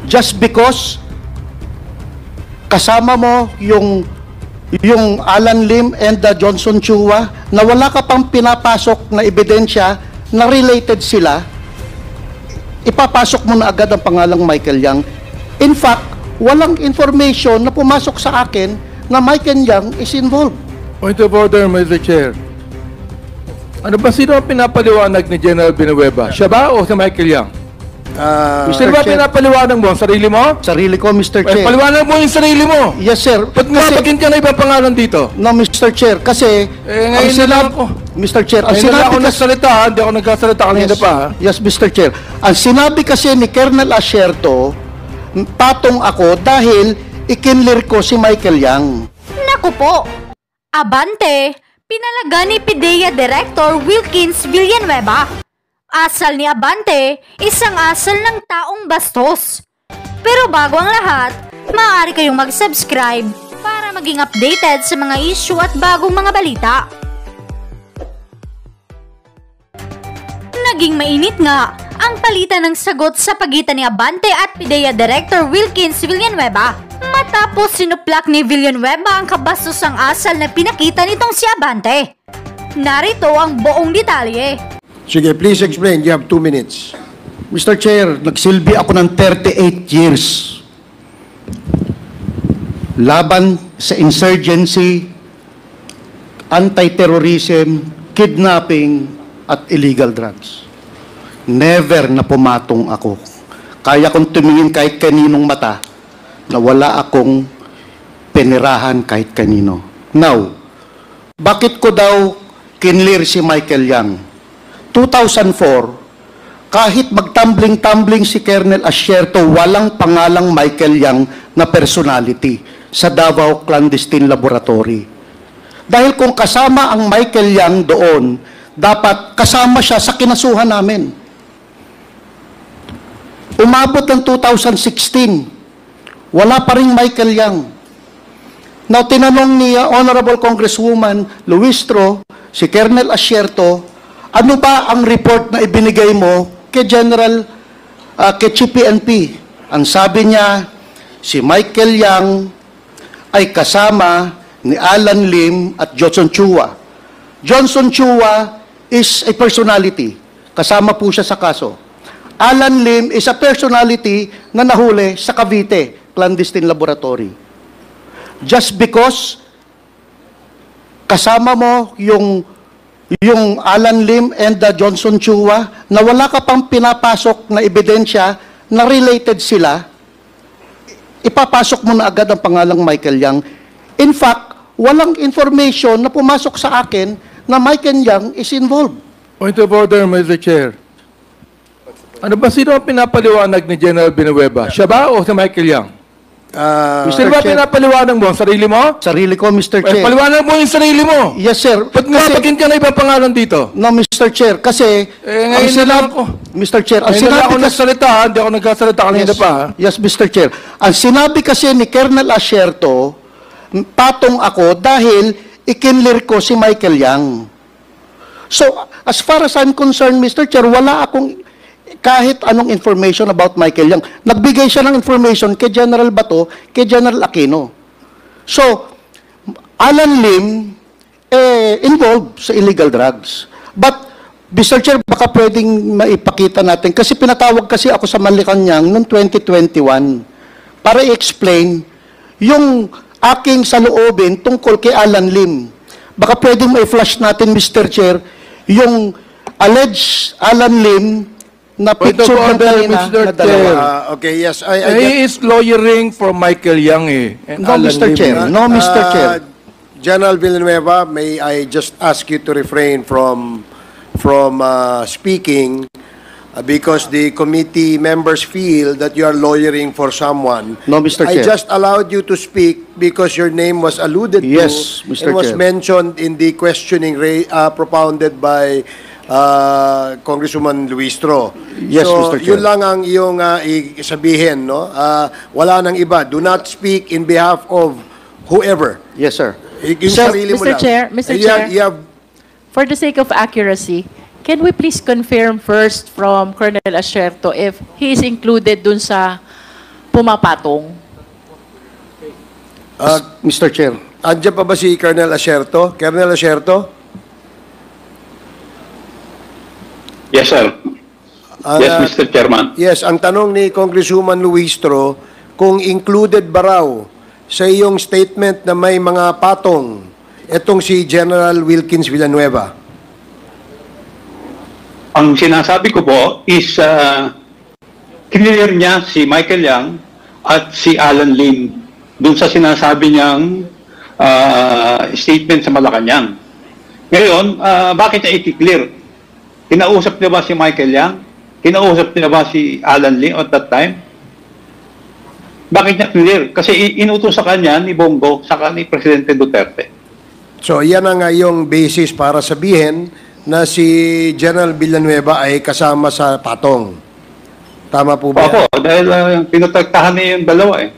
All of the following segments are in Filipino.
just because kasama mo yung Alan Lim and the Johnson Chua na wala ka pang pinapasok na ebidensya na related sila, ipapasok mo na agad ang pangalang Michael Yang. In fact, walang information na pumasok sa akin na Michael Yang is involved. Point of order, Mr. Chair. Ano ba, sino ang pinapaliwanag ni General Villanueva? Siya ba o si Michael Yang? Sino ba pinapaliwanag mo? Sarili mo? Sarili ko, Mr. Chair. Paliwanag mo yung sarili mo. Yes, sir. Ba't mapagin ka na ibang pangalan dito? No, Mr. Chair, kasi ngayon na lang ako. Mr. Chair, ang Ngayon na lang sinabi ako nagsalita, hindi ako nagkasalita kanina pa. Yes, Mr. Chair. Ang sinabi kasi ni Colonel Asierto, patong ako dahil ikinlir ko si Michael Yang. Naku po! Abante! Pinalaga ni PIDEA Director Wilkins Villanueva. Asal ni Abante, isang asal ng taong bastos. Pero bago ang lahat, maaari kayong mag-subscribe para maging updated sa mga issue at bagong mga balita. Naging mainit nga ang palitan ng sagot sa pagitan ni Abante at PIDEA Director Wilkins Villanueva matapos sinuplak ni Villanueva ang kabastosang asal na pinakita nitong si Abante. Narito ang buong detalye. Sige, please explain. You have 2 minutes. Mr. Chair, nagsilbi ako ng 38 years laban sa insurgency, anti-terrorism, kidnapping, at illegal drugs. Never na pumatong ako. Kaya kong tumingin kahit kaninong mata na wala akong pinirahan kahit kanino. Now, bakit ko daw kinlir si Michael Yang? 2004, kahit magtumbling-tumbling si Colonel Asierto, walang pangalang Michael Yang na personality sa Davao Clandestine Laboratory. Dahil kung kasama ang Michael Yang doon, dapat kasama siya sa kinasuhan namin. Umabot ng 2016, wala pa rin Michael Yang. Now, tinanong ni Honorable Congresswoman Luistro, si Colonel Asierto, ano ba ang report na ibinigay mo kay General, kay Chief PNP? Ang sabi niya, si Michael Yang ay kasama ni Alan Lim at Johnson Chua. Johnson Chua is a personality. Kasama po siya sa kaso. Alan Lim is a personality na nahuli sa Cavite Clandestine Laboratory. Just because kasama mo yung Alan Lim and the Johnson Chua na wala ka pang pinapasok na ebidensya na related sila, ipapasok mo na agad ang pangalang Michael Yang. In fact, walang information na pumasok sa akin na Michael Yang is involved. Point of order, Mr. Chair. Ano ba, sino ang pinapaliwanag ni General Villanueva? Siya ba o si Michael Yang? Sino ba pinapaliwanag mo? Sarili mo? Sarili ko, Mr. Chair. Paliwanag mo yung sarili mo. Yes, sir. Ba't mapagin ka na ibang pangalan dito? No, Mr. Chair, kasi ngayon na lang ako. Mr. Chair, ang Ngayon na lang ako sinabi nagsalita, hindi ako nagkasalita kanina pa. Yes, Mr. Chair. Ang sinabi kasi ni Colonel Asierto, patong ako dahil ikinlir ko si Michael Yang. So, as far as I'm concerned, Mr. Chair, wala akong kahit anong information about Michael Yang. Nagbigay siya ng information kay General Bato, kay General Aquino. So, Alan Lim involved sa illegal drugs. But, Mr. Chair, baka pwedeng maipakita natin, kasi pinatawag kasi ako sa Malacanang noong 2021 para i-explain yung aking saloobin tungkol kay Alan Lim. Baka pwedeng ma-flash natin, Mr. Chair, yung alleged Alan Lim na picture ng kanina na dalawa. Okay, yes. He is lawyering for Michael Yang No, Mr. Chair. No, Mr. Chair. General Villanueva, may I just ask you to refrain from speaking because the committee members feel that you are lawyering for someone. No, Mr. I Chair. just allowed you to speak because your name was alluded Yes, to Mr. and was Chair. mentioned in the questioning propounded by Congresswoman Luistro. Yes, so, Mr. Chair. yun lang ang iyong sabihin, no? Wala nang iba. Do not speak in behalf of whoever. Yes, sir. Yung Sir, sarili mo Mr. lang. Chair, Mr. And Chair. you have For the sake of accuracy, can we please confirm first from Colonel Asierto if he is included dun sa pumapatong? Mr. Chair. Andiyan pa ba si Colonel Asierto? Colonel Asierto? Yes, sir. Yes, Mr. Chairman. Yes, ang tanong ni Congresswoman Luistro, kung included ba raw sa iyong statement na may mga patong itong si General Wilkins Villanueva? Ang sinasabi ko po is clear niya si Michael Yang at si Alan Lim dun sa sinasabi niyang statement sa Malacanang. Ngayon, bakit niya i-clear? Kinausap niya ba si Michael Yang? Kinausap niya ba si Alan Lim at that time? Bakit niya clear? Kasi inutos sa kanya ni Bongo saka ni Presidente Duterte. So, yan ang yung basis para sabihin na si General Villanueva ay kasama sa patong. Tama po ba? Opo, dahil pinatagtahan niya yung dalawa eh.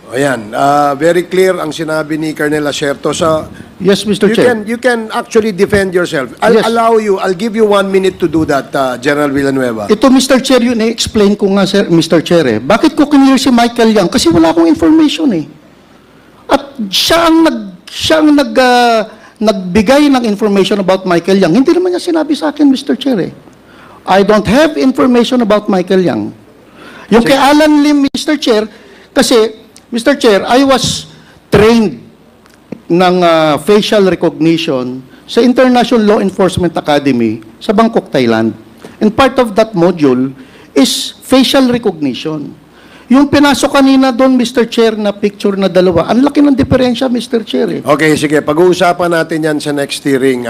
Ayan, very clear ang sinabi ni Colonel Asierto. So, Yes, Mr. Chair. you can actually defend yourself. I'll Yes. I'll give you 1 minute to do that, General Villanueva. Ito, Mr. Chair, yun explain ko nga, sir, Mr. Chair, eh. Bakit ko kinlear si Michael Yang? Kasi wala akong information, eh. At siya ang nagbigay ng information about Michael Yang. Hindi naman niya sinabi sa akin, Mr. Chair, eh. I don't have information about Michael Yang. Yung kay Alan Lim, Mr. Chair, kasi, Mr. Chair, I was trained ng facial recognition sa International Law Enforcement Academy sa Bangkok, Thailand. And part of that module is facial recognition. Yung pinasok kanina doon, Mr. Chair, na picture na dalawa, ang laki ng diferensya, Mr. Chair. Eh. Okay, sige. Pag-uusapan natin yan sa next hearing.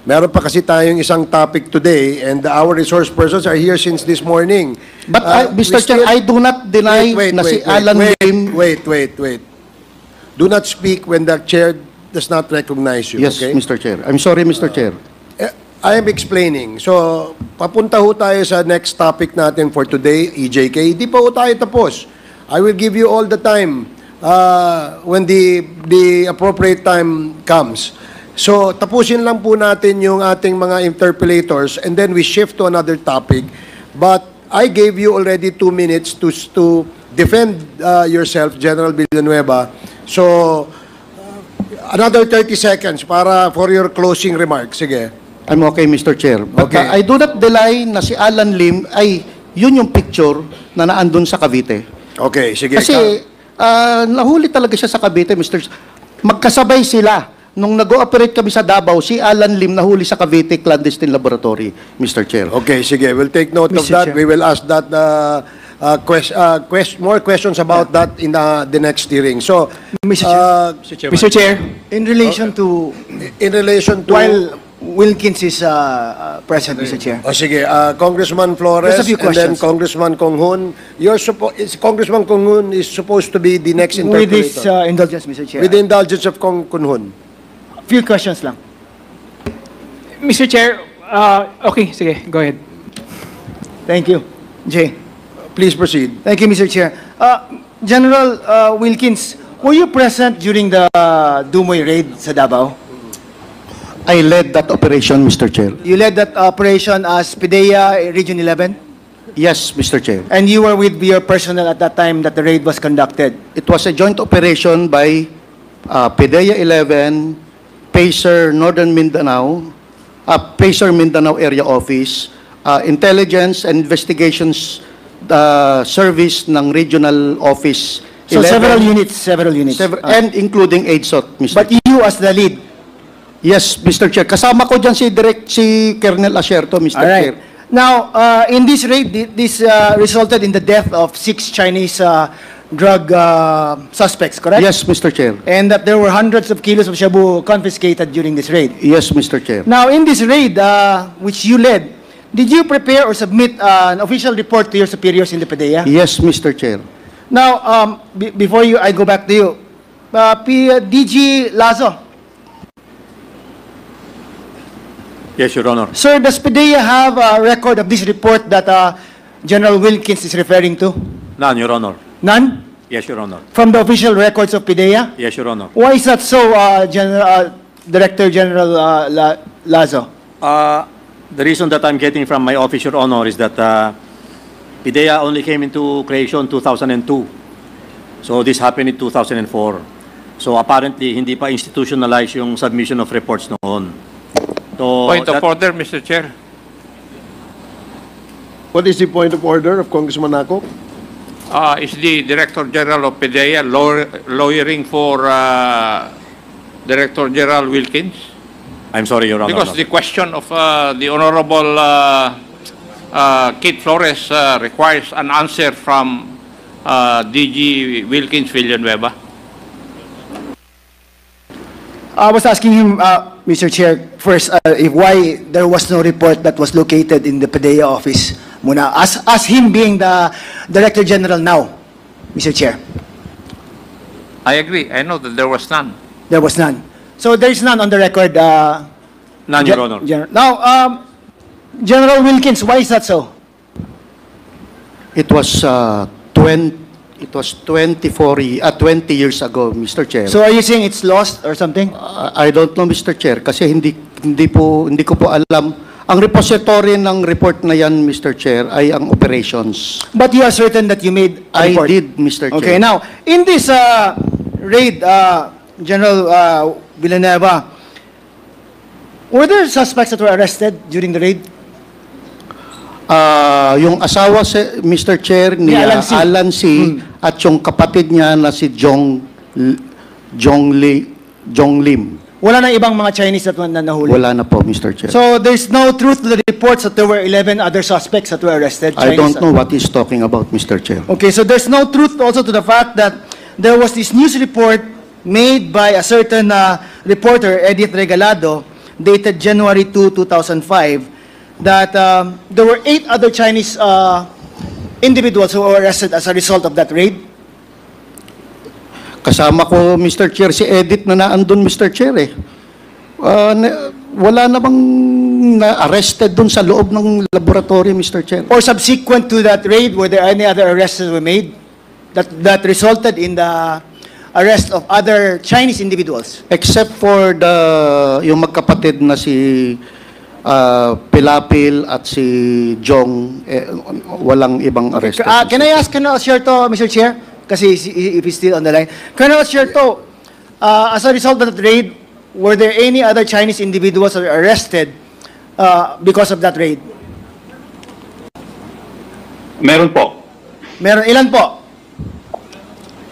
Meron pa kasi tayong isang topic today and our resource persons are here since this morning. But, Mr. Chair, I do not deny na si Alan Lim... Wait. Do not speak when the chair does not recognize you. Yes, okay? Mr. Chair. I'm sorry, Mr. Chair. I am explaining. So, papunta ho tayo sa next topic natin for today, EJK. Hindi pa ho tayo tapos. I will give you all the time when the appropriate time comes. So, tapusin lang po natin yung ating mga interpellators and then we shift to another topic. But I gave you already 2 minutes to defend yourself, General Villanueva. So, another 30 seconds for your closing remarks. Sige. I'm okay, Mr. Chair. But Okay. I do not deny na si Alan Lim ay yun yung picture na naandun sa Cavite. Okay, sige. Kasi nahuli talaga siya sa Cavite, Mr. Magkasabay sila. Nung nag-ooperate kami sa Davao, si Alan Lim nahuli sa Cavite Clandestine Laboratory, Mr. Chair. Okay, sige. We'll take note of Mr. that. Chair. We will ask that more questions about that in the next hearing. So, Mr. Chair, in relation to in relation to... while Wilkins is present, Mr. Chair. sige, Congressman Flores Just a few and then questions. Congressman Konghun. Congressman Konghun is supposed to be the next With this interpolator. indulgence, Mr. Chair. With the indulgence of Konghun. Few questions lang. Mr. Chair, okay, sige, go ahead. Thank you. Jay. Please proceed. Thank you, Mr. Chair. General Wilkins, were you present during the Dumoy raid sa Davao? I led that operation, Mr. Chair. You led that operation as PIDEA Region 11? Yes, Mr. Chair. And you were with your personnel at that time that the raid was conducted? It was a joint operation by PIDEA 11, PACER Northern Mindanao, PACER Mindanao Area Office, Intelligence and Investigations Service ng Regional Office So 11. several units. And including AIDSOT, Mr. But you as the lead? Yes, Mr. Chair. Kasama ko dyan si Colonel Asierto, Mr. All Chair. right. Now, in this raid, this resulted in the death of 6 Chinese drug suspects, correct? Yes, Mr. Chair. And that there were hundreds of kilos of shabu confiscated during this raid. Yes, Mr. Chair. Now, in this raid, which you led, did you prepare or submit an official report to your superiors in the PIDEA? Yes, Mr. Chair. Now, before I go back to you, DG Lazo. Yes, Your Honor. Sir, does PIDEA have a record of this report that General Wilkins is referring to? None, Your Honor. None? Yes, Your Honor. From the official records of PIDEA? Yes, Your Honor. Why is that so, Director General Lazo? The reason that I'm getting from my office, Your Honor, is that PIDEA only came into creation 2002. So this happened in 2004. So apparently, hindi pa institutionalized yung submission of reports noon. So Point of that- order, Mr. Chair. What is the point of order of Congressman Ako? Is the Director General of PDEA lawyering for Director General Wilkins? I'm sorry, Your Honor. Because the question of the Honorable Kate Flores requires an answer from DG Wilkins Villanueva. I was asking him, Mr. Chair, first, if why there was no report that was located in the PDEA office muna, as him being the Director General now, Mr. Chair. I agree. I know that there was none. There was none. So there is none on the record. None, Your Honor. Now, General Wilkins, why is that so? It was 20 years ago, Mr. Chair. So are you saying it's lost or something? I don't know, Mr. Chair, kasi hindi ko po alam. Ang repository ng report na yan, Mr. Chair, ay ang operations. But you are certain that you made a I report? did, Mr. Chair. Okay, now, in this raid, General Villanueva, were there suspects that were arrested during the raid? Yung asawa, Mr. Chair, ni Ni Alan C. Alan C. At yung kapatid niya na si Jong Lim. Wala na ibang mga Chinese that na nahuli? Wala na po, Mr. Chair. So there's no truth to the reports that there were 11 other suspects that were arrested? I Chinese? don't know what he's talking about, Mr. Chair. Okay, so there's no truth also to the fact that there was this news report made by a certain reporter, Edith Regalado, dated January 2, 2005, that there were 8 other Chinese individuals who were arrested as a result of that raid? Kasama ko, Mr. Chair, si Edith na naandun, Mr. Chair, eh. Wala namang na-arrested dun sa loob ng laboratory, Mr. Chair. Or subsequent to that raid, were there any other arrests that were made that resulted in the arrest of other Chinese individuals? Except for yung magkapatid na si Pilapil at si Jong, walang ibang arrested. Can I ask Colonel Sierto, Mr. Chair? Kasi if he's still on the line. Colonel Sierto, as a result of that raid, were there any other Chinese individuals that were arrested because of that raid? Meron po. Meron, ilan po?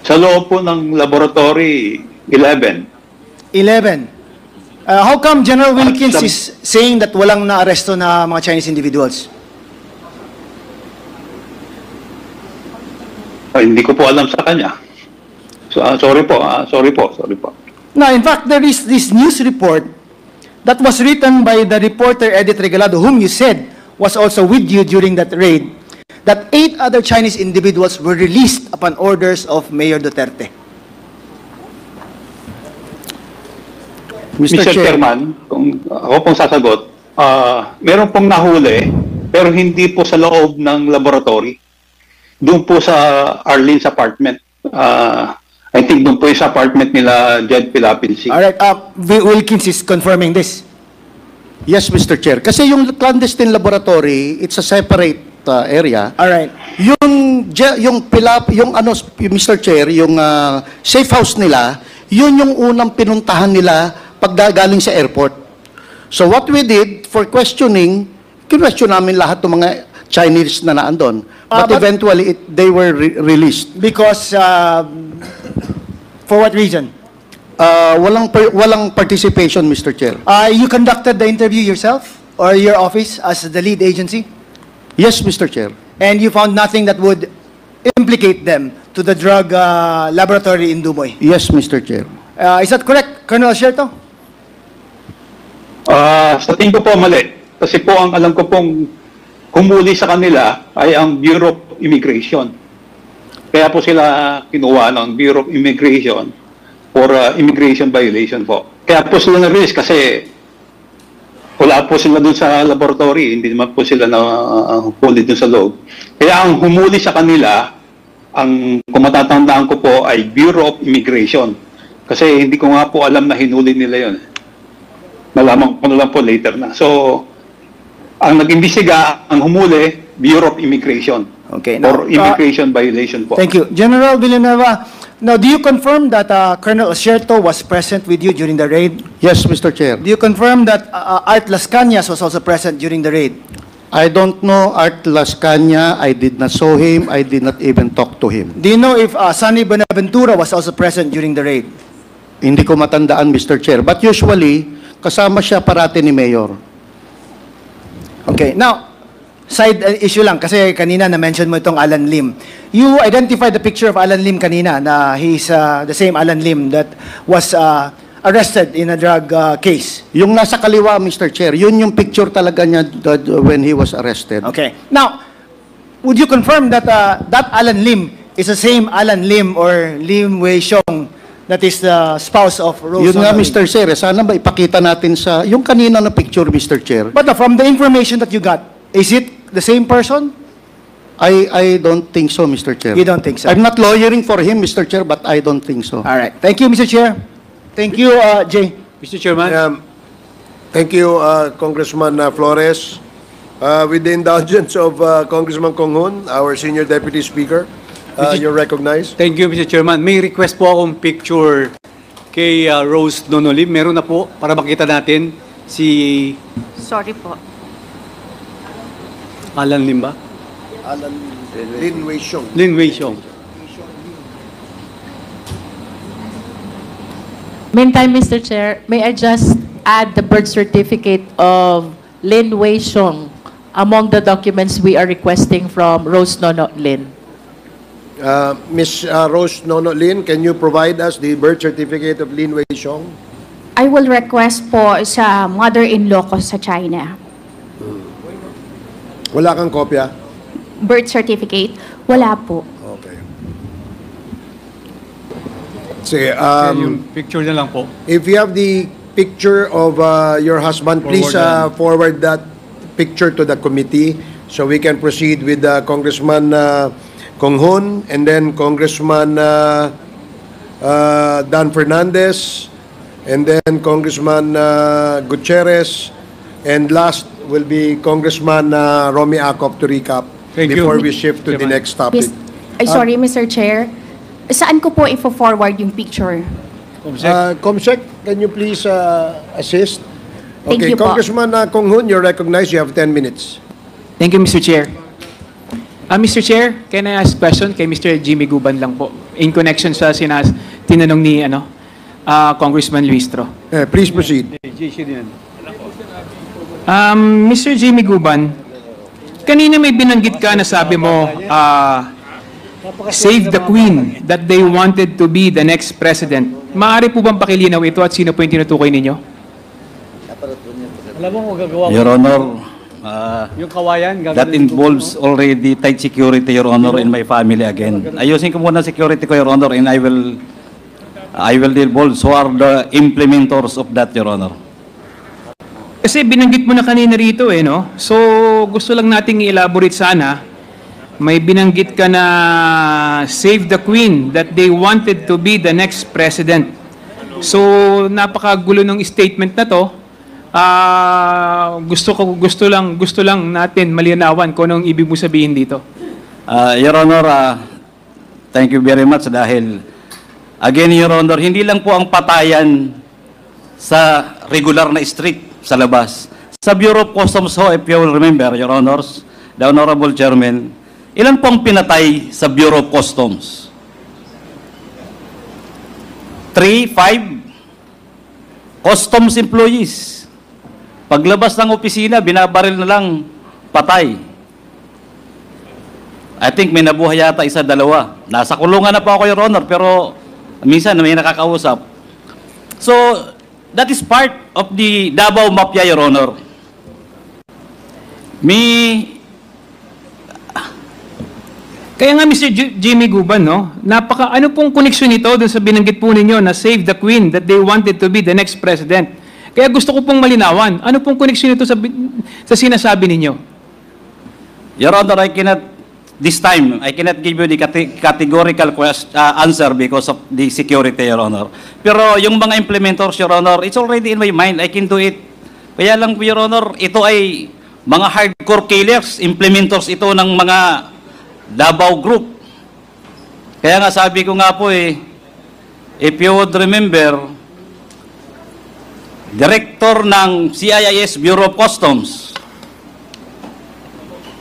Sa loob po ng laboratory, 11. 11. How come General Wilkins Some- is saying that walang na-aresto na mga Chinese individuals? Hindi ko po alam sa kanya. So, sorry po. Now, in fact, there is this news report that was written by the reporter Edith Regalado, whom you said was also with you during that raid, that 8 other Chinese individuals were released upon orders of Mayor Duterte. Mr. Chairman, kung ako pong sasagot, meron pong nahuli, pero hindi po sa loob ng laboratory. Doon po sa Arlene's apartment. I think doon po yung sa apartment nila Jed Pilapil C. All right, Wilkins is confirming this. Yes, Mr. Chair. Kasi yung clandestine laboratory, it's a separate area. All right. Yung Mr. Chair, yung safe house nila, yun yung unang pinuntahan nila paggaling sa airport. So what we did for questioning, kinwestiyon namin lahat ng mga Chinese na naandun. But eventually, they were released. Because, for what reason? Walang participation, Mr. Chair. You conducted the interview yourself or your office as the lead agency? Yes, Mr. Chair. And you found nothing that would implicate them to the drug laboratory in Dumoy? Yes, Mr. Chair. Is that correct, Colonel Sierto? Sa tingin ko po mali. Kasi po ang alam ko pong humuli sa kanila ay ang Bureau of Immigration. Kaya po sila kinuha ng Bureau of Immigration for immigration violation po. Kaya po sila na-release kasi wala po sila dun sa laboratory. Hindi naman po sila na huli dun sa loob. Kaya ang humuli sa kanila, ang kung matatandaan ko po ay Bureau of Immigration. Kasi hindi ko nga po alam na hinuli nila yun. Nalaman ko na lang po later na. So, ang nag-imbestiga, ang humuli, Bureau of Immigration. Okay. For immigration violation po. Thank you. General Villanueva, Now, do you confirm that Colonel Osierto was present with you during the raid? Yes, Mr. Chair. Do you confirm that Art Las Cañas was also present during the raid? I don't know Art Las Cañas. I did not saw him. I did not even talk to him. Do you know if Sunny Buenaventura was also present during the raid? Hindi ko matandaan, Mr. Chair. But usually, kasama siya parati ni Mayor. Okay, now, side issue lang, kasi kanina na-mention mo itong Alan Lim. You identified the picture of Alan Lim kanina, na he's the same Alan Lim that was arrested in a drug case. Yung nasa kaliwa, Mr. Chair, yun yung picture talaga niya when he was arrested. Okay. Now, would you confirm that that Alan Lim is the same Alan Lim or Lim Wei Xiong that is the spouse of Rose? Yun nga, Honoring? Mr. Chair, sana ba ipakita natin sa, yung kanina na picture, Mr. Chair, But from the information that you got, is it the same person? I don't think so, Mr. Chair. You don't think so? I'm not lawyering for him, Mr. Chair, but I don't think so. All right. Thank you, Mr. Chair. Thank you, Jay. Mr. Chairman. Thank you, Congressman Flores. With the indulgence of Congressman Kong Hun, our Senior Deputy Speaker, you're recognized. Thank you, Mr. Chairman. May request po akong picture kay Rose Nonolim. Meron na po para makita natin si Sorry po. Alan Lim ba? Alan Lin Wei Xiong. Lin Wei Xiong. Meantime, Mr. Chair, may I just add the birth certificate of Lin Wei Xiong among the documents we are requesting from Rose Nono Lin? Miss Rose Nono Lin, can you provide us the birth certificate of Lin Wei Xiong? I will request po sa mother-in-law ko sa China. Wala kang kopya? Birth certificate? Wala po. Okay. Sige, Yung picture na lang po. if you have the picture of your husband, please forward that picture to the committee so we can proceed with Congressman Kong Hun and then Congressman Dan Fernandez and then Congressman Gutierrez and last will be Congressman Romy Acop to recap Thank you. before we shift to the next topic. Sorry, Mr. Chair. Saan ko po i-forward yung picture? Comsec, can you please assist? Thank Okay, you po. Congressman Kong Hun, you're recognized. You have 10 minutes. Thank you, Mr. Chair. Mr. Chair, can I ask question kay Mr. Jimmy Guban lang po in connection sa tinanong ni Congressman Luistro. Please proceed. Mr. Jimmy Guban, kanina may binanggit ka na sabi mo, save the Queen, that they wanted to be the next president. Maaari po bang pakilinaw ito at sino po yung tinutukoy ninyo? Alam mo, gagawa Your Honor, yung kawayan. that involves already tight security, Your Honor, in my family again. Ayusin ko muna security ko, Your Honor, and I will divulge who are the implementors of that, Your Honor. Kasi binanggit mo na kanina rito no? So gusto lang nating i-elaborate sana. May binanggit ka na save the Queen, that they wanted to be the next president. So napakagulo ng statement na to. Gusto lang natin malinawan kung anong ibig mo sabihin dito. Your Honor, thank you very much dahil again, Your Honor, hindi lang po ang patayan sa regular na street sa labas. Sa Bureau of Customs ho, if you will remember, Your Honors, the Honorable Chairman, ilan pong pinatay sa Bureau of Customs? 3, 5 customs employees. Paglabas ng opisina, binabaril na lang, patay. I think may nabuhay yata isa, dalawa. Nasa kulungan na po ako, Your Honor, pero minsan may nakakausap. So, that is part of the Davao Mafia, Your Honor. Kaya nga Mr. Jimmy Guban, no? Ano pong koneksyon nito dun sa binanggit po ninyo na save the Queen, that they wanted to be the next president. Kaya gusto ko pong malinawan. Ano pong koneksyon nito sa sinasabi ninyo? Your Honor, this time, I cannot give you the categorical answer because of the security, Your Honor. Pero yung mga implementors, Your Honor, it's already in my mind. I can do it. Kaya lang, Your Honor, ito ay mga hardcore killers, implementors ito ng mga Davao Group. Kaya nga sabi ko nga po if you would remember, Director ng CIS Bureau of Customs,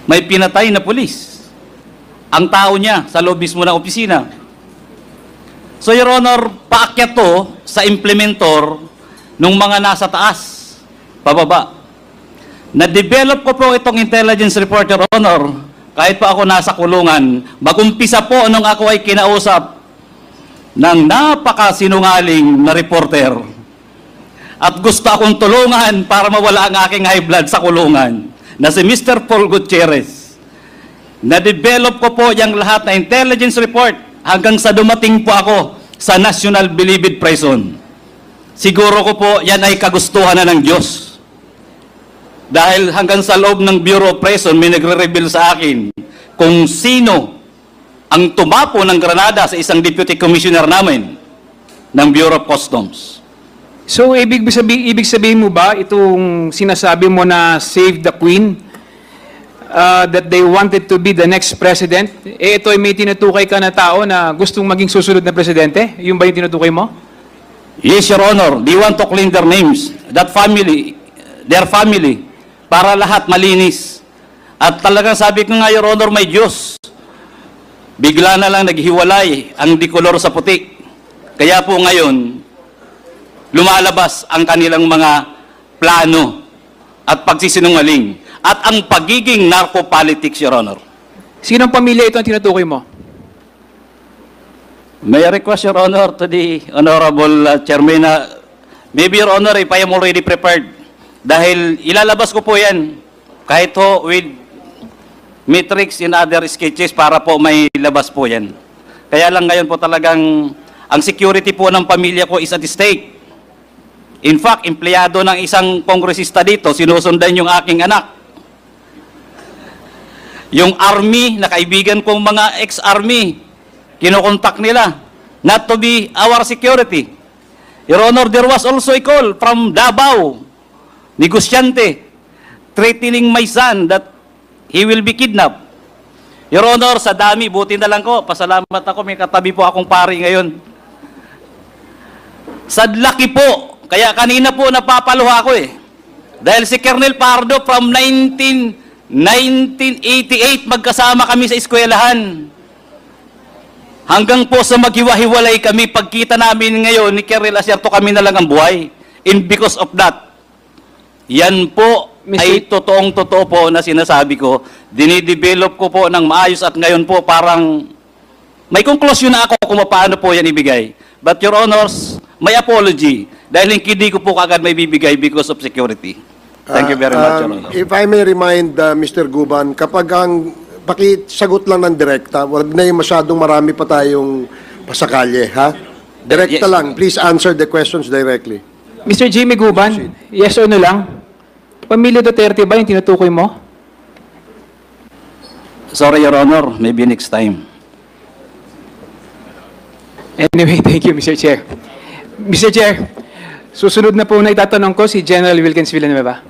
may pinatay na pulis. Ang tao niya sa loob mismo ng opisina. So, Your Honor, paakyat to sa implementor nung mga nasa taas, pababa. Na-develop ko po itong intelligence report, Your Honor, kahit pa ako nasa kulungan. Mag-umpisa po nung ako ay kinausap ng napakasinungaling na reporter. At gusto akong tulungan para mawala ang aking high blood sa kulungan, na si Mr. Paul Gutierrez. Na-develop ko po yung lahat na intelligence report hanggang sa dumating po ako sa National Bilibid Prison. Siguro ko po yan ay kagustuhan na ng Diyos. Dahil hanggang sa loob ng Bureau of Prison, may nagre-reveal sa akin kung sino ang tumapo ng granada sa isang deputy commissioner namin ng Bureau of Customs. So, ibig sabihin mo ba itong sinasabi mo na save the Queen, that they wanted to be the next president, ito ay may tinutukay ka na tao na gustong maging susunod na presidente? Yung ba yung tinutukay mo? Yes, Your Honor. They want to clean their names, that family, their family, para lahat malinis. At talagang sabi ko nga, Your Honor, may Diyos. Bigla na lang naghiwalay ang dikolor sa puti. Kaya po ngayon, lumalabas ang kanilang mga plano at pagsisinungaling at ang pagiging narco-politics, Your Honor. Sinong pamilya ito ang tinutukoy mo? May I request, Your Honor, to the Honorable Chairman na maybe, Your Honor, if I am already prepared, dahil ilalabas ko po yan kahit ho with metrics in other sketches para po may labas po yan. Kaya lang ngayon po talagang ang security po ng pamilya ko is at stake. In fact, empleyado ng isang kongresista dito, sinusundan yung aking anak. Yung army, na kaibigan kong mga ex-army, kinokontak nila, not to be our security. Your Honor, there was also a call from Davao, negosyante, threatening my son that he will be kidnapped. Your Honor, sa dami, buti na lang ko, pasalamat ako, may katabi po akong pari ngayon. Sadlaki po. Kaya kanina po napapaluha ko eh. Dahil si Colonel Pardo from 1988 magkasama kami sa eskwelahan. Hanggang po sa maghiwa-hiwalay kami, pagkita namin ngayon ni Colonel Acerto, kami na lang ang buhay. And because of that, yan po ay totoong-totoo po na sinasabi ko. Dinidevelop ko po ng maayos at ngayon po parang may konklusyon na ako kung paano po yan ibigay. But Your Honors, may apology. Dahil hindi ko po kagad may bibigay because of security. Thank you very much, Your Honor. If I may remind Mr. Guban, kapag ang pakisagot lang ng direkta, wag na yung masyadong marami pa tayong pasakalye, ha? Direkta Yes. lang. Please answer the questions directly. Mr. Jimmy Guban, yes or no lang? Pamilya Duterte ba yung tinutukoy mo? Sorry, Your Honor. Maybe next time. Anyway, thank you, Mr. Chair. Mr. Chair, susunod na po na itatanong ko si General Wilkins Villanueva.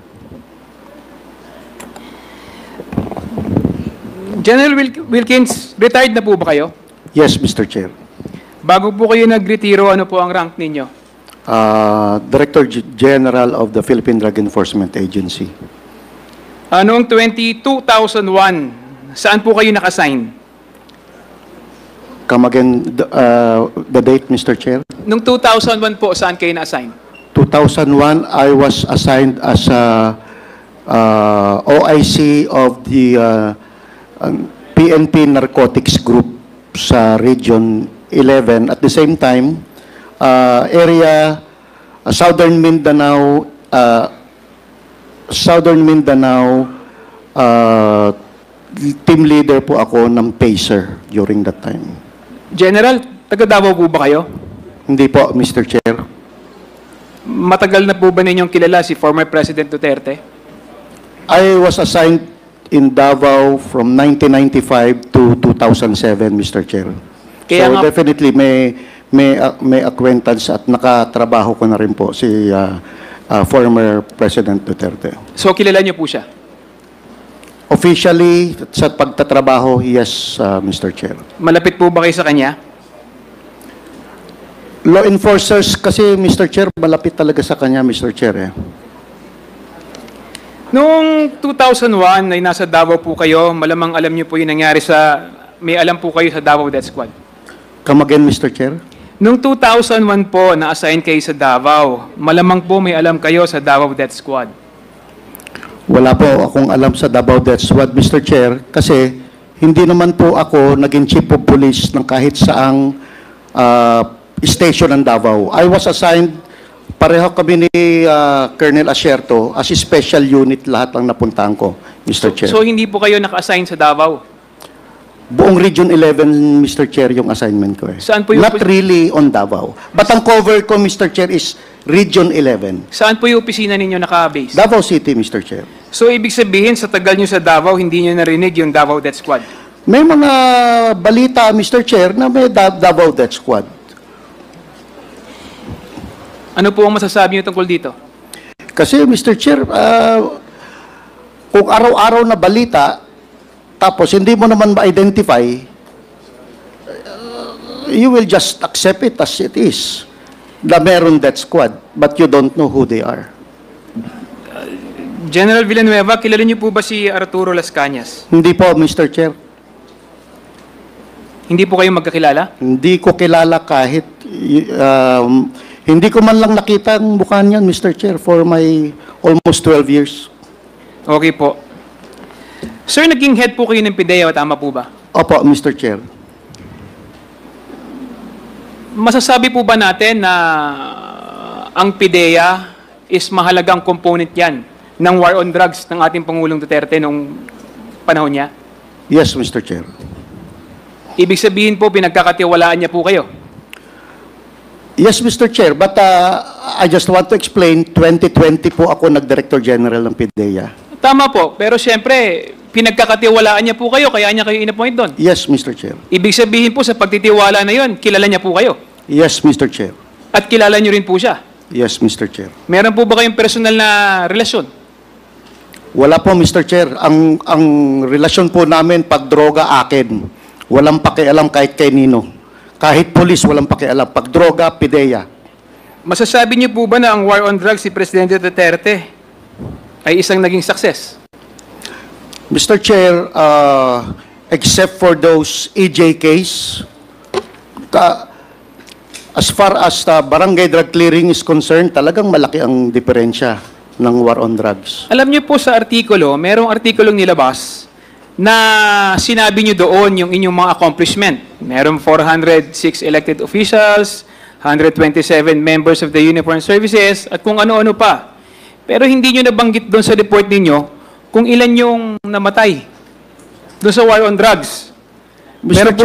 General Wilkins, retired na po ba kayo? Yes, Mr. Chair. Bago po kayo nagretiro, ano po ang rank ninyo? Director General of the Philippine Drug Enforcement Agency. Noong 2001, saan po kayo nakasign? Come again, the date, Mr. Chair? Noong 2001 po, saan kayo na-assign? 2001, I was assigned as OIC of the PNP Narcotics Group sa Region 11. At the same time, Southern Mindanao, team leader po ako ng PACER during that time. General, taga Davao po ba kayo? Hindi po, Mr. Chair. Matagal na po ba ninyong kilala si former President Duterte? I was assigned in Davao from 1995 to 2007, Mr. Chair. Kaya so nga, definitely may acquaintance at nakatrabaho ko na rin po si former President Duterte. so kilala niyo po siya? Officially, sa pagtatrabaho, yes, Mr. Chair. Malapit po ba kayo sa kanya? Law enforcers kasi, Mr. Chair, malapit talaga sa kanya, Mr. Chair. Eh. Noong 2001 ay nasa Davao po kayo, malamang alam niyo po yung nangyari may alam po kayo sa Davao Death Squad. Come again, Mr. Chair. Noong 2001 po, na-assign kayo sa Davao, malamang po may alam kayo sa Davao Death Squad. Wala po akong alam sa Davao Death Squad, Mr. Chair, kasi hindi naman po ako naging chief of police ng kahit saang station ng Davao. I was assigned, pareho kami ni Colonel Asierto, as a special unit lahat ang napuntahan ko, Mr. Chair. So hindi po kayo naka-assign sa Davao? Buong Region 11, Mr. Chair, yung assignment ko. Eh. Saan po yung Not really on Davao. But ang cover ko, Mr. Chair, is Region 11. Saan po yung opisina ninyo naka-base? Davao City, Mr. Chair. So ibig sabihin, sa tagal nyo sa Davao, hindi nyo narinig yung Davao Death Squad? May mga balita, Mr. Chair, na may Davao Death Squad. Ano po ang masasabi nyo tungkol dito? Kasi, Mr. Chair, kung araw-araw na balita, tapos hindi mo naman ma-identify, you will just accept it as it is. Na meron death squad, but you don't know who they are. General Villanueva, kilala niyo po ba si Arturo Las Cañas? Hindi po, Mr. Chair. Hindi po kayo magkakilala? Hindi ko kilala kahit, hindi ko man lang nakita ang mukha niyan, Mr. Chair, for my almost 12 years. Okay po. Sir, naging head po kayo ng PIDEA, tama po ba? Opo, Mr. Chair. Masasabi po ba natin na ang PIDEA is mahalagang component yan ng war on drugs ng ating Pangulong Duterte noong panahon niya? Yes, Mr. Chair. Ibig sabihin po, pinagkakatiwalaan niya po kayo? Yes, Mr. Chair, but I just want to explain, 2020 po ako nag-Director General ng PIDEA. Tama po, pero siyempre, pinagkakatiwalaan niya po kayo, kaya niya kayo in-appoint doon. Yes, Mr. Chair. Ibig sabihin po, sa pagtitiwala na yon, kilala niya po kayo? Yes, Mr. Chair. At kilala niyo rin po siya? Yes, Mr. Chair. Meron po ba kayong personal na relasyon? Wala po, Mr. Chair. Ang relasyon po namin, pag droga, akin. Walang pakialam kahit kay Nino. Kahit polis, walang pakialam. Pag droga, PIDEA. Masasabi niyo po ba na ang war on drugs si Presidente Duterte ay isang naging success? Mr. Chair, except for those EJKs, as far as barangay drug clearing is concerned, talagang malaki ang diferensya ng war on drugs. Alam niyo po sa artikulo, merong artikulong nilabas na sinabi niyo doon yung inyong mga accomplishment. Merong 406 elected officials, 127 members of the uniformed services, at kung ano-ano pa. Pero hindi niyo nabanggit doon sa report ninyo kung ilan yung namatay doon sa war on drugs. Meron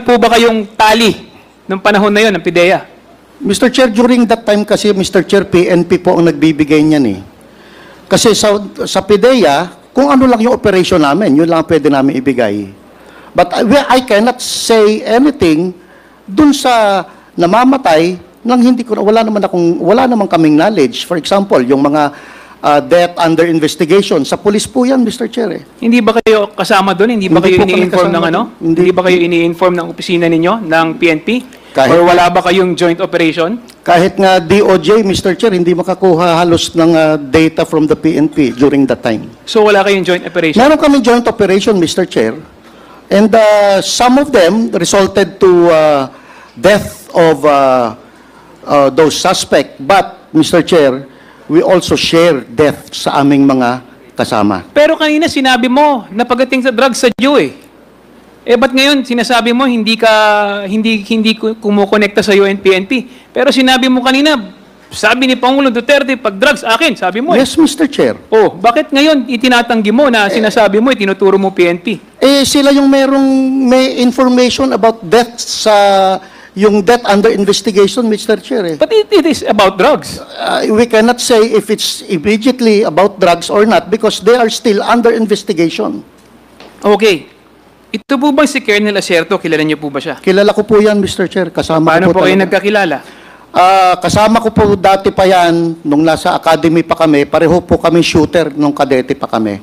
po ba kayong tali ng panahon na yon ng PIDEA? Mr. Chair, during that time kasi, Mr. Chair, PNP po ang nagbibigay niyan eh. Kasi sa PIDEA, kung ano lang yung operation namin, yun lang pwede namin ibigay. But I cannot say anything dun sa namamatay nang wala naman kaming knowledge. For example, yung mga death under investigation. Sa police po yan, Mr. Chair. Eh. Hindi ba kayo kasama doon? Hindi ba kayo ini-inform ng ano? Hindi ba kayo ini-inform ng opisina ninyo, ng PNP? Or wala ba kayong joint operation? Kahit nga DOJ, Mr. Chair, hindi makakuha halos ng data from the PNP during that time. So wala kayong joint operation? Meron kami joint operation, Mr. Chair. And some of them resulted to death of those suspects. But, Mr. Chair, we also share death sa aming mga kasama. Pero kanina sinabi mo na pagdating sa drugs sa Jew eh. Ba't ngayon sinasabi mo hindi kumukonekta sa UNPNP? Pero sinabi mo kanina, sabi ni Pangulong Duterte, pag drugs akin, sabi mo eh. Yes, Mr. Chair. Oh, bakit ngayon itinatanggi mo na sinasabi mo, tinuturo mo PNP? Sila yung may information about death sa yung death under investigation, Mr. Chair. Eh. But it is about drugs. We cannot say if it's immediately about drugs or not because they are still under investigation. Okay. Ito po bang si Colonel Asierto? Kilala niyo po ba siya? Kilala ko po yan, Mr. Chair. Kasama Paano ko po kayo talaga. nagkakilala? Kasama ko po dati pa yan, nung nasa academy pa kami, pareho po kami shooter nung kadete pa kami.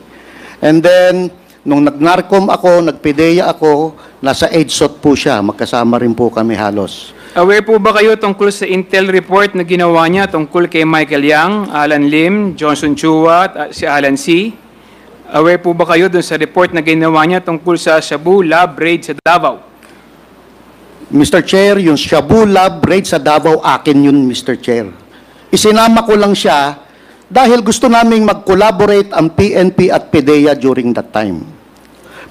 And then, nung nag-NARCOM ako, nag-PIDEA ako, nasa EDSOT po siya, magkasama rin po kami halos. Aware po ba kayo tungkol sa intel report na ginawa niya tungkol kay Michael Yang, Alan Lim, Johnson Chua at si Alan C? Aware po ba kayo dun sa report na ginawa niya tungkol sa Shabu Lab raid sa Davao? Mr. Chair, yung Shabu Lab raid sa Davao, akin yun, Mr. Chair. Isinama ko lang siya dahil gusto naming mag-collaborate ang PNP at PDEA during that time.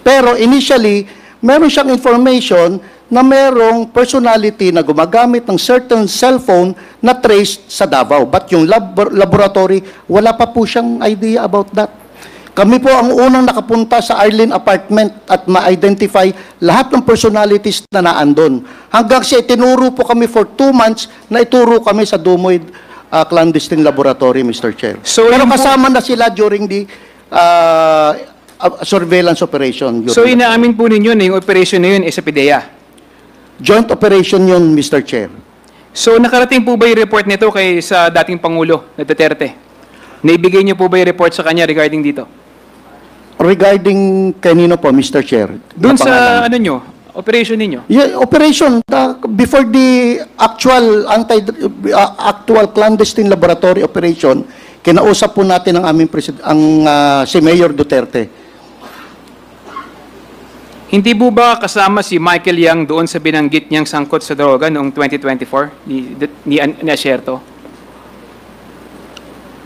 Pero initially, meron siyang information na merong personality na gumagamit ng certain cellphone na traced sa Davao. But yung laboratory, wala pa po siyang idea about that. Kami po ang unang nakapunta sa Arlene apartment at ma-identify lahat ng personalities na naandun. Hanggang siya itinuro po kami for 2 months na ituro kami sa Dumoy clandestine laboratory, Mr. Chair. So, pero kasama na sila during the surveillance operation. So inaamin po ninyo na yung operation na yun ay sa PDEA? Joint operation yun, Mr. Chair. So nakarating po ba yung report nito kay sa dating Pangulo na Duterte? Naibigay niyo po ba yung report sa kanya regarding dito? Regarding kanino po, Mr. Chair? Doon sa ano nyo, operation ninyo? Yeah, operation before the actual clandestine laboratory operation, kinausap po natin ang aming si Mayor Duterte. Hindi po ba kasama si Michael Yang doon sa binanggit niyang sangkot sa droga noong 2024 ni Asierto?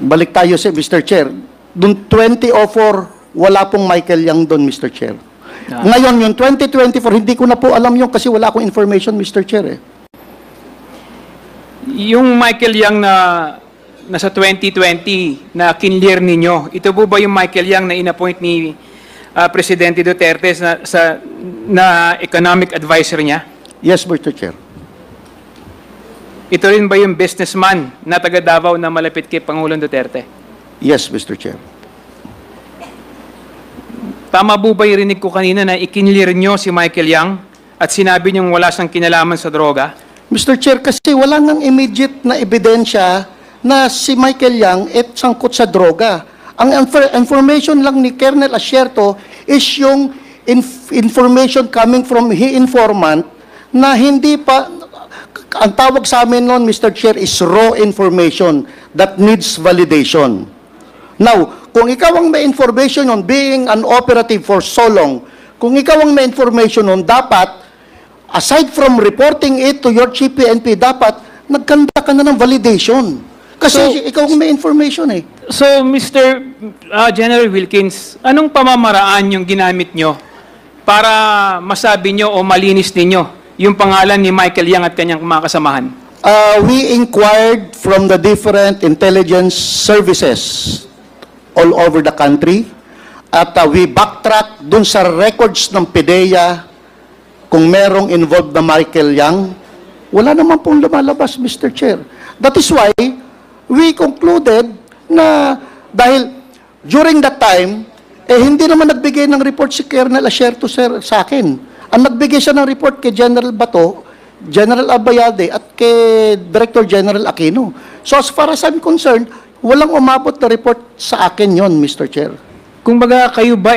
Balik tayo sa Mr. Chair. Doon 2004, wala pong Michael Yang doon, Mr. Chair. Ngayon, yung 2024, hindi ko na po alam yung kasi wala akong information, Mr. Chair. Yung Michael Yang na nasa 2020 na kinlear ninyo, ito po ba yung Michael Yang na inappoint ni Presidente Duterte na economic advisor niya? Yes, Mr. Chair. Ito rin ba yung businessman na taga Davao na malapit kay Pangulong Duterte? Yes, Mr. Chair. Tama po ba yung rinig ko kanina na ikinlear nyo si Michael Yang at sinabi niyong wala siyang kinalaman sa droga? Mr. Chair, kasi wala nang immediate na ebidensya na si Michael Yang sangkot sa droga. Ang information lang ni Colonel Asierto is yung information coming from informant na hindi pa, ang tawag sa amin noon, Mr. Chair, is raw information that needs validation. Now, kung ikaw ang may information on being an operative for so long, kung ikaw ang may information on dapat, aside from reporting it to your chief PNP, dapat nagkanda ka na ng validation. Kasi ikaw ang may information eh. So, Mr. General Wilkins, anong pamamaraan yung ginamit nyo para masabi nyo o malinis ninyo yung pangalan ni Michael Yang at kanyang mga kasamahan? We inquired from the different intelligence services all over the country at we backtrack dun sa records ng PDEA kung merong involved na Michael Yang. Wala naman pong lumalabas, Mr. Chair. That is why we concluded na dahil during that time, hindi naman nagbigay ng report si Colonel Asierto sa akin. Ang nagbigay siya ng report kay General Bato, General Abayalde, at kay Director General Aquino. So as far as I'm concerned, walang umabot na report sa akin yon, Mr. Chair. Kung baga kayo ba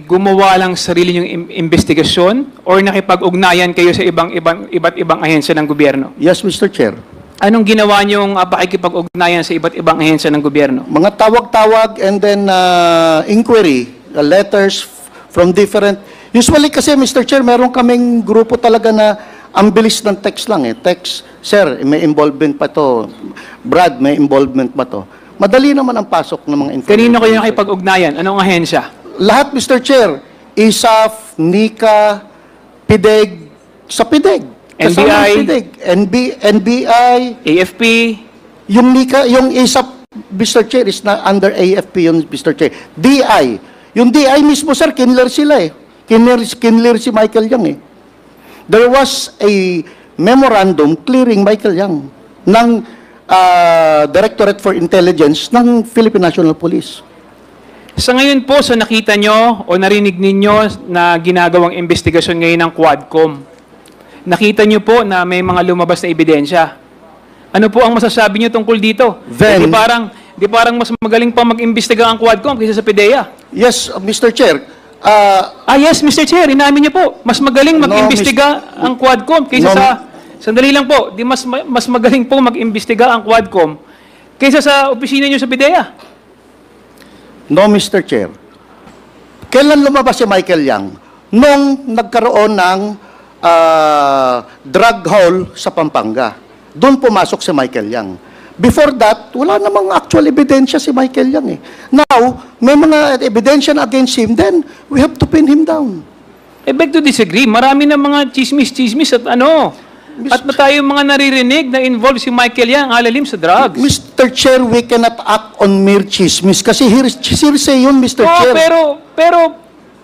gumawa lang sarili niyong investigasyon or nakipag-ugnayan kayo sa iba't ibang ahensya ng gobyerno? Yes, Mr. Chair. Anong ginawa niyong pakikipag-ugnayan sa iba't ibang ahensya ng gobyerno? Mga tawag-tawag and then inquiry, letters from different... Usually kasi, Mr. Chair, meron kaming grupo talaga na ang bilis ng text lang eh. Text, sir, may involvement pa to. Brad, may involvement pa to. Madali naman ang pasok ng mga information. Kanino kayo nakipag-ugnayan? Anong ahensya? Lahat, Mr. Chair. ISAF, NICA, PIDEG, sa PIDEG. NBI, NBI, AFP, yung NICA, yung ISAP, Mr. Chair, is na under AFP yun, Mr. Chair. DI, yung DI mismo, sir, kinler sila eh. Kinler si Michael Yang eh. There was a memorandum clearing Michael Yang ng Directorate for Intelligence ng Philippine National Police. Sa ngayon po, sa nakita nyo o narinig ninyo na ginagawang investigasyon ngayon ng Quadcom, nakita nyo po na may mga lumabas na ebidensya. Ano po ang masasabi nyo tungkol dito? Then, di parang mas magaling pa mag-imbestiga ang Quadcom kaysa sa PDEA? Yes, Mr. Chair. Yes, Mr. Chair, inamin nyo po. Mas magaling mag-imbestiga ang Quadcom kaysa sa Sandali lang po, di mas magaling po mag-imbestiga ang Quadcom kaysa sa opisina niyo sa PIDEA. No, Mr. Chair. Kailan lumabas si Michael Yang? Nung nagkaroon ng drug haul sa Pampanga. Doon pumasok si Michael Yang. Before that, wala namang actual ebidensya si Michael Yang eh. Now, may mga ebidensya na against him, then we have to pin him down. I beg to disagree. Marami na mga chismis at ano. At tayo mga naririnig na involved si Michael Yang, alalim sa drugs. Mr. Chair, we cannot act on mere chismis kasi hearsay yun, Mr. Chair. Pero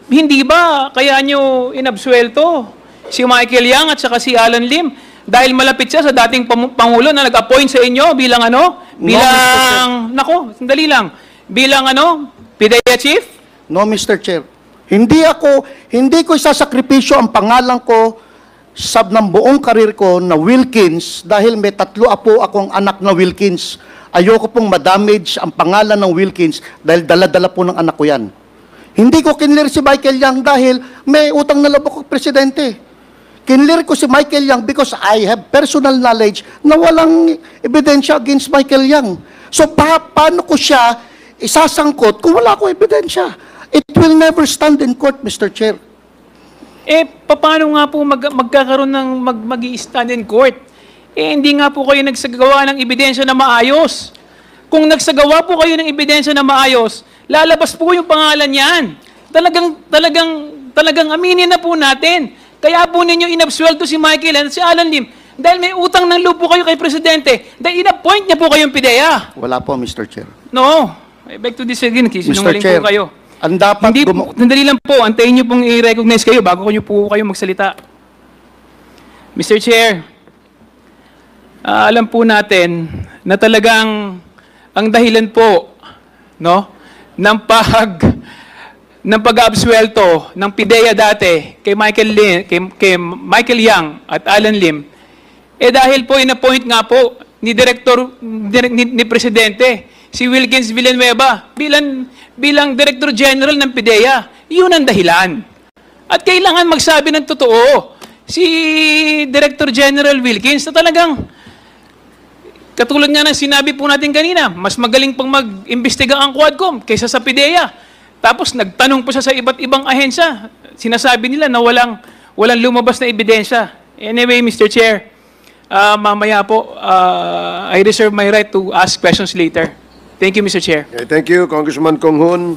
hindi ba kaya nyo inabsuelto si Michael Yang at saka si Alan Lim dahil malapit siya sa dating Pangulo na nag-appoint sa inyo bilang ano? Bilang, sandali lang. Bilang ano? PIDEA Chief? No, Mr. Chair. Hindi ko isasakripisyo ang pangalan ko ng buong karir ko na Wilkins dahil may 3 apo akong anak na Wilkins. Ayoko pong madamage ang pangalan ng Wilkins dahil dala-dala po ng anak ko yan. Hindi ko kinlir si Michael Yang dahil may utang na loob ako presidente. Kinlir ko si Michael Yang because I have personal knowledge na walang ebidensya against Michael Yang. So paano ko siya isasangkot kung wala akong ebidensya? It will never stand in court, Mr. Chair. Paano nga po magkakaroon ng mag-i-stand in court? Hindi nga po kayo nagsagawa ng ebidensya na maayos. Kung nagsagawa po kayo ng ebidensya na maayos, lalabas po yung pangalan niyan. Talagang aminin na po natin. Kaya po ninyo inabsuelto si Michael at si Alan Lim dahil may utang ng loob po kayo kay Presidente dahil in-appoint niya po kayong PIDEA. Wala po, Mr. Chair. No. I beg to disagree. Sinungaling po kayo. Ang dapat Sandali lang po, antayin niyo pong i-recognize kayo bago niyo po kayo magsalita. Mr. Chair, alam po natin na talagang ang dahilan po ng pag-absuelto ng PIDEA dati kay Michael Yang at Alan Lim dahil po in-appoint nga po ni Presidente si Wilkins Villanueva bilang Director General ng PIDEA. Yun ang dahilan. At kailangan magsabi ng totoo si Director General Wilkins na talagang katulad nga ng sinabi po natin kanina, mas magaling pang mag-imbestiga ang Quadcom kaysa sa PIDEA. Tapos nagtanong po siya sa iba't ibang ahensya. Sinasabi nila na walang lumabas na ebidensya. Anyway, Mr. Chair, mamaya po, I reserve my right to ask questions later. Thank you, Mr. Chair. Okay, thank you, Congressman Kong Hoon.